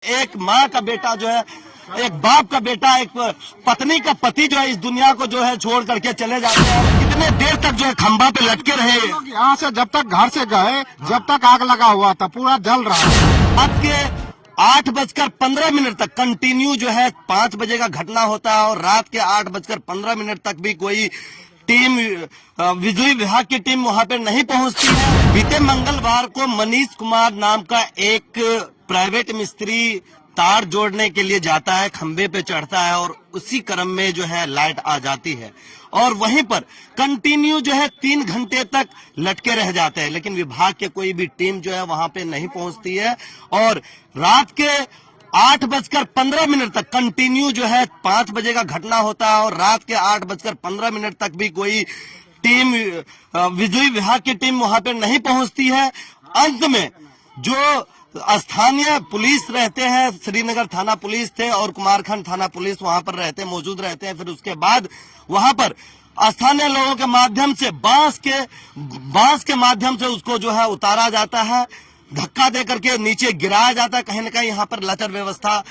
एक माँ का बेटा जो है, एक बाप का बेटा, एक पत्नी का पति जो है इस दुनिया को जो है छोड़ करके चले जाते हैं। कितने देर तक जो है खंभा पे लटके रहे। यहाँ से जब तक घर से गए, जब तक आग लगा हुआ था, पूरा जल रहा है। रात के 8:15 तक कंटिन्यू जो है 5 बजे का घटना होता है और रात के 8:15 तक भी कोई टीम, बिजली विभाग की टीम वहां पे नहीं पहुंचती है। बीते मंगलवार को मनीष कुमार नाम का एक प्राइवेट मिस्त्री तार जोड़ने के लिए जाता है, खंबे पे चढ़ता है और उसी क्रम में जो है लाइट आ जाती है और वहीं पर कंटिन्यू जो है 3 घंटे तक लटके रह जाते हैं, लेकिन विभाग के कोई भी टीम जो है वहां पे नहीं पहुंचती है। और रात के 8:15 तक कंटिन्यू जो है 5 बजे का घटना होता है और रात के 8:15 तक भी कोई टीम, बिजली विभाग की टीम वहां पे नहीं पहुंचती है। अंत में जो स्थानीय पुलिस रहते हैं, श्रीनगर थाना पुलिस थे और कुमारखंड थाना पुलिस वहां पर मौजूद रहते हैं। फिर उसके बाद वहां पर स्थानीय लोगों के माध्यम से बांस के माध्यम से उसको जो है उतारा जाता है, धक्का दे करके नीचे गिराया जाता है। कहीं न कहीं यहाँ पर लचर व्यवस्था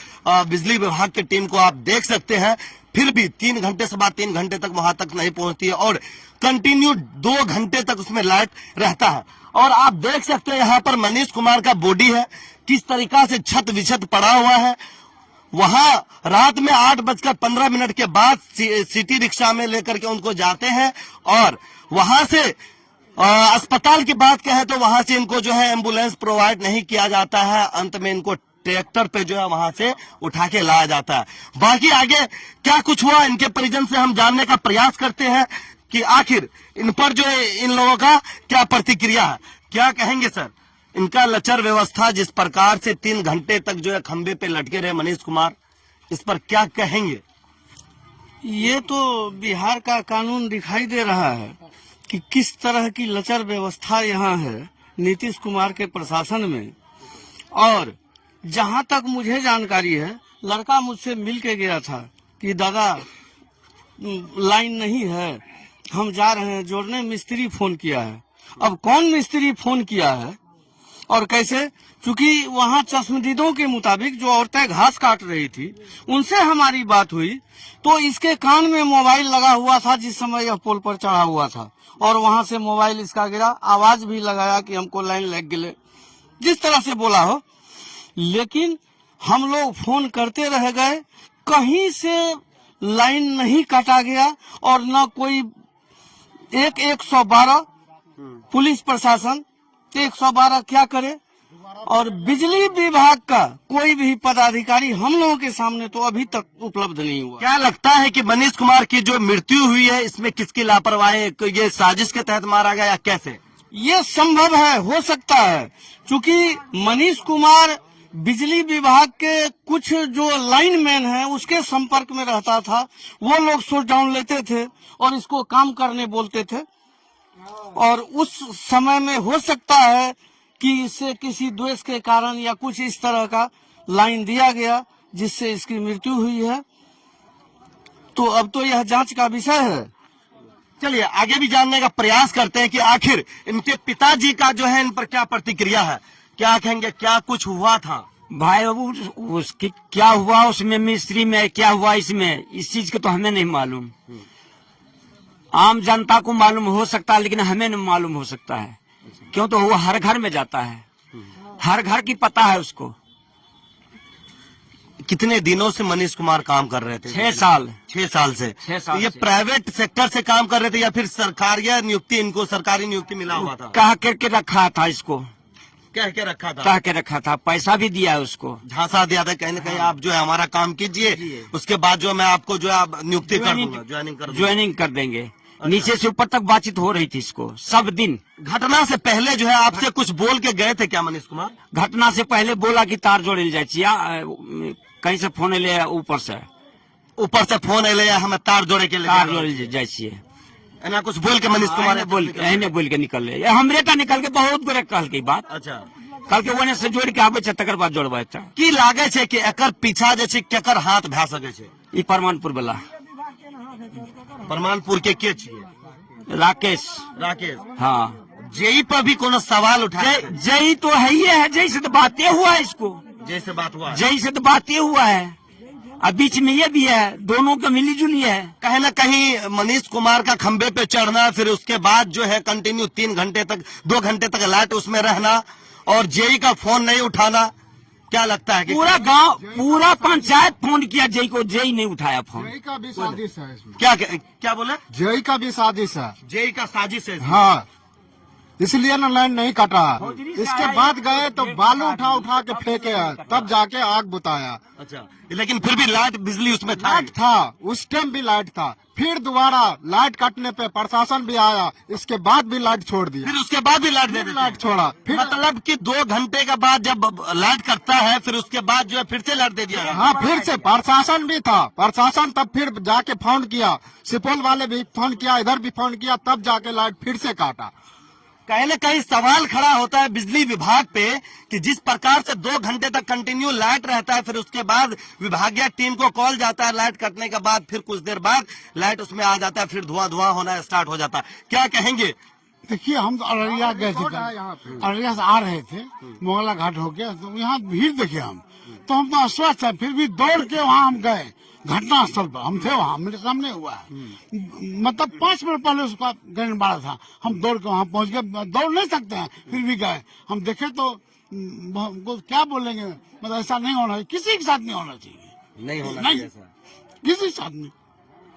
बिजली विभाग की टीम को आप देख सकते हैं। फिर भी 3 घंटे से बाद 3 घंटे तक वहां तक नहीं पहुंचती है और कंटिन्यू 2 घंटे तक उसमें लाइट रहता है। और आप देख सकते हैं यहाँ पर मनीष कुमार का बॉडी है, किस तरीका से छत विछत पड़ा हुआ है। वहां रात में 8:15 के बाद सिटी रिक्शा में लेकर के उनको जाते हैं और वहां से अस्पताल की बात कहें तो वहां से इनको जो है एम्बुलेंस प्रोवाइड नहीं किया जाता है। अंत में इनको ट्रैक्टर पे जो है वहां से उठा के लाया जाता है। बाकी आगे क्या कुछ हुआ इनके परिजन से हम जानने का प्रयास करते हैं कि आखिर इन पर जो है इन लोगों का क्या प्रतिक्रिया है। क्या कहेंगे सर, इनका लचर व्यवस्था जिस प्रकार से 3 घंटे तक जो है खंबे पे लटके रहे मनीष कुमार, इस पर क्या कहेंगे? ये तो बिहार का कानून दिखाई दे रहा है कि किस तरह की लचर व्यवस्था यहाँ है नीतीश कुमार के प्रशासन में। और जहाँ तक मुझे जानकारी है, लड़का मुझसे मिल के गया था कि दादा लाइन नहीं है, हम जा रहे हैं जोड़ने। मिस्त्री फोन किया है। अब कौन मिस्त्री फोन किया है और कैसे, क्योंकि वहाँ चश्मदीदों के मुताबिक जो औरतें घास काट रही थी उनसे हमारी बात हुई तो इसके कान में मोबाइल लगा हुआ था जिस समय यह पोल पर चढ़ा हुआ था और वहां से मोबाइल इसका गिरा। आवाज भी लगाया कि हमको लाइन लग गए, जिस तरह से बोला हो। लेकिन हम लोग फोन करते रह गए, कहीं से लाइन नहीं काटा गया और न कोई 112 पुलिस प्रशासन 112 क्या करे और बिजली विभाग का कोई भी पदाधिकारी हम लोगों के सामने तो अभी तक उपलब्ध नहीं हुआ। क्या लगता है कि मनीष कुमार की जो मृत्यु हुई है इसमें किसकी लापरवाही, ये साजिश के तहत मारा गया या कैसे? ये संभव है, हो सकता है, क्योंकि मनीष कुमार बिजली विभाग के कुछ जो लाइनमैन हैं उसके संपर्क में रहता था। वो लोग शो डाउन लेते थे और इसको काम करने बोलते थे और उस समय में हो सकता है कि इससे किसी द्वेष के कारण या कुछ इस तरह का लाइन दिया गया जिससे इसकी मृत्यु हुई है। तो अब तो यह जांच का विषय है। चलिए आगे भी जानने का प्रयास करते हैं कि आखिर इनके पिताजी का जो है इन पर क्या प्रतिक्रिया है। क्या कहेंगे, क्या कुछ हुआ था? भाई बाबू उसकी क्या हुआ, उसमें मिस्त्री में क्या हुआ, इसमें इस चीज के तो हमें नहीं मालूम। आम जनता को मालूम हो सकता है लेकिन हमें नहीं मालूम हो सकता है, क्यों तो वो हर घर में जाता है, हर घर की पता है उसको। कितने दिनों से मनीष कुमार काम कर रहे थे? 6 साल। 6 साल से। 6 साल ये से। प्राइवेट सेक्टर से काम कर रहे थे या फिर सरकारी नियुक्ति, इनको सरकारी नियुक्ति मिला हुआ था? कह करके रखा था इसको, कह के रखा था? कह के रखा था, पैसा भी दिया है उसको, झांसा दिया था कहीं न कहीं आप जो है हमारा काम कीजिए, उसके बाद जो मैं आपको जो है नियुक्ति कर दूंगा, ज्वाइनिंग कर देंगे। नीचे से ऊपर तक बातचीत हो रही थी इसको सब दिन। घटना से पहले जो है आपसे कुछ बोल के गए थे क्या मनीष कुमार? घटना से पहले बोला कि तार जोड़े जाए, कहीं से फोन ले ऊपर से फोन ले हमें तार जोड़े के लिए, तार जोड़े जाए ना कुछ बोल के मनीष कुमार बोल के निकल रहे हमरे का निकल के बहुत गोरे कहल की बात। अच्छा, कल के वने से जोड़ के आबे तकर बाद जोड़बा की लागे छे कि एकर पीछा जे छे केकर हाथ भै सके छे? ई परमानपुर वाला, परमानपुर के छिए? राकेश। हाँ। जेई पर भी कोनो सवाल उठाए? जेई तो है ही है, जेई से तो बातें हुआ है इसको। जैसे बात हुआ है। जैसे तो बात ये हुआ है, अब बीच में ये भी है, दोनों का मिली जुली है। कहीं ना कहीं मनीष कुमार का खंबे पे चढ़ना, फिर उसके बाद जो है कंटिन्यू 3 घंटे तक 2 घंटे तक लाइट उसमें रहना और जेई का फोन नहीं उठाना, क्या लगता है कि पूरा गांव, पूरा पंचायत फोन किया, जेई को, जेई नहीं उठाया फोन। जेई का भी साजिश है इसमें। क्या बोले? जेई का भी साजिश है। जेई का साजिश है। हाँ, इसलिए ना लाइन नहीं कटा। इसके बाद गए तो बालू उठा के फेंके, तब जाके आग बुताया। अच्छा, लेकिन फिर भी लाइट बिजली उसमें था। लाइट था, उस टाइम भी लाइट था। फिर दोबारा लाइट कटने पे प्रशासन भी आया, इसके बाद भी लाइट छोड़ दी। फिर उसके बाद भी लाइट दे देते लाइट छोड़ा। फिर मतलब कि 2 घंटे के बाद जब लाइट कटता है, फिर उसके बाद जो है फिर से लाइट दे दिया। हाँ, फिर से प्रशासन भी था। प्रशासन तब फिर जाके फोन किया, सुपौल वाले भी फोन किया, इधर भी फोन किया, तब जाके लाइट फिर से काटा। कहीं न कहीं सवाल खड़ा होता है बिजली विभाग पे कि जिस प्रकार से 2 घंटे तक कंटिन्यू लाइट रहता है, फिर उसके बाद विभागीय टीम को कॉल जाता है लाइट कटने के बाद, फिर कुछ देर बाद लाइट उसमें आ जाता है, फिर धुआं होना स्टार्ट हो जाता है। क्या कहेंगे? देखिए, हम तो अररिया गए थे, अररिया से आ रहे थे, मोगला घाट होके, तो यहाँ भीड़ देखे हम, तो हम तो अस्वस्थ है, फिर भी दौड़ के वहाँ हम गए घटना स्थल पर। हम थे वहाँ, मेरे सामने हुआ है, मतलब 5 मिनट पहले उसका ग्रहण बाड़ा था। हम दौड़ के वहाँ पहुँच गए, दौड़ नहीं सकते हैं, फिर भी गए। हम देखे तो हमको क्या बोलेंगे, मतलब ऐसा नहीं होना चाहिए, किसी के साथ नहीं होना चाहिए, नहीं होना नहीं, चाहिए ऐसा। किसी के साथ नहीं।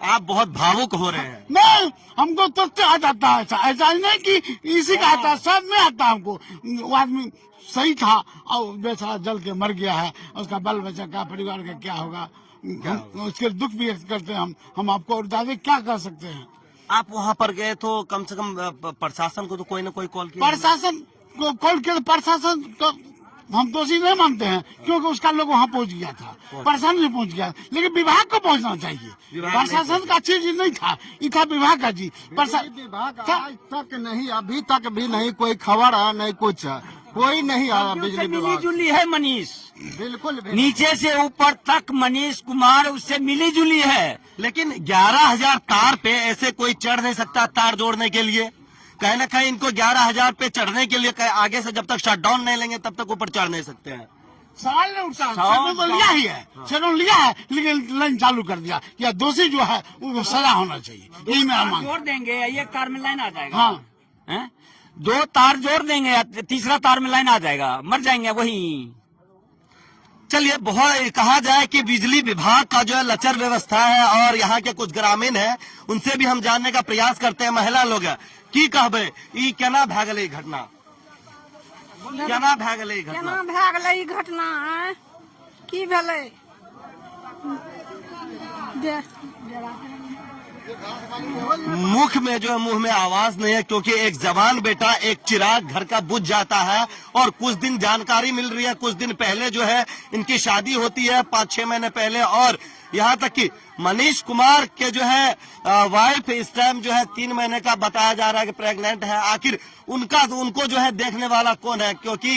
आप बहुत भावुक हो रहे हैं। नहीं, हमको तुरंत आ जाता है ऐसा, ऐसा ही नहीं कि इसी का आता है, सब में आता है हमको। वो आदमी सही था और बेचारा जल के मर गया है, उसका बाल बच्चा का, परिवार का क्या होगा, उसके दुख भी व्यक्त करते हैं हम आपको और दावे क्या कर सकते हैं। आप वहाँ पर गए तो कम से कम प्रशासन को तो कोई ना कोई कॉल किया। प्रशासन को कॉल किया, प्रशासन को हम दोषी नहीं मानते हैं, क्योंकि उसका लोग वहाँ पहुँच गया था, प्रशासन भी पहुँच गया, लेकिन विभाग को पहुँचना चाहिए। प्रशासन का चीज नहीं था, ये था विभाग का जी। विभाग आज तक नहीं, अभी तक भी नहीं कोई खबर है, नहीं कुछ है, कोई नहीं आया बिजली मिली विभाग। जुली है मनीष, बिल्कुल भी। नीचे से ऊपर तक मनीष कुमार उससे मिली जुली है। लेकिन 11,000 तार पे ऐसे कोई चढ़ नहीं सकता तार जोड़ने के लिए। कहीं ना कहीं इनको 11,000 पे चढ़ने के लिए आगे से जब तक शटडाउन नहीं लेंगे तब तक ऊपर चढ़ नहीं सकते हैं। सवाल नहीं उठता, शटडाउन तो लिया ही है, शटडाउन लिया है, लेकिन लाइन चालू कर दिया। या दोषी जो है वो सजा होना चाहिए, यही मेरा मांग। जोड़ देंगे, एक तार में लाइन आ जाएगा। हाँ, हैं? 2 तार जोड़ देंगे, तीसरा तार में लाइन आ जाएगा, मर जाएंगे वही। चलिए, बहुत कहा जाए कि बिजली विभाग का जो है लचर व्यवस्था है और यहाँ के कुछ ग्रामीण है, उनसे भी हम जानने का प्रयास करते हैं। महिला लोग है, की कहबे ई केना भए गेलै ई घटना, केना भए गेलै ई घटना? केना भए गेलै ई घटना, की भेलै? मुख में जो है मुंह में आवाज नहीं है, क्योंकि एक जवान बेटा, एक चिराग घर का बुझ जाता है। और कुछ दिन जानकारी मिल रही है, कुछ दिन पहले जो है इनकी शादी होती है, 5-6 महीने पहले, और यहाँ तक कि मनीष कुमार के जो है वाइफ इस टाइम जो है 3 महीने का बताया जा रहा है कि प्रेग्नेंट है। आखिर उनको जो है देखने वाला कौन है, क्योंकि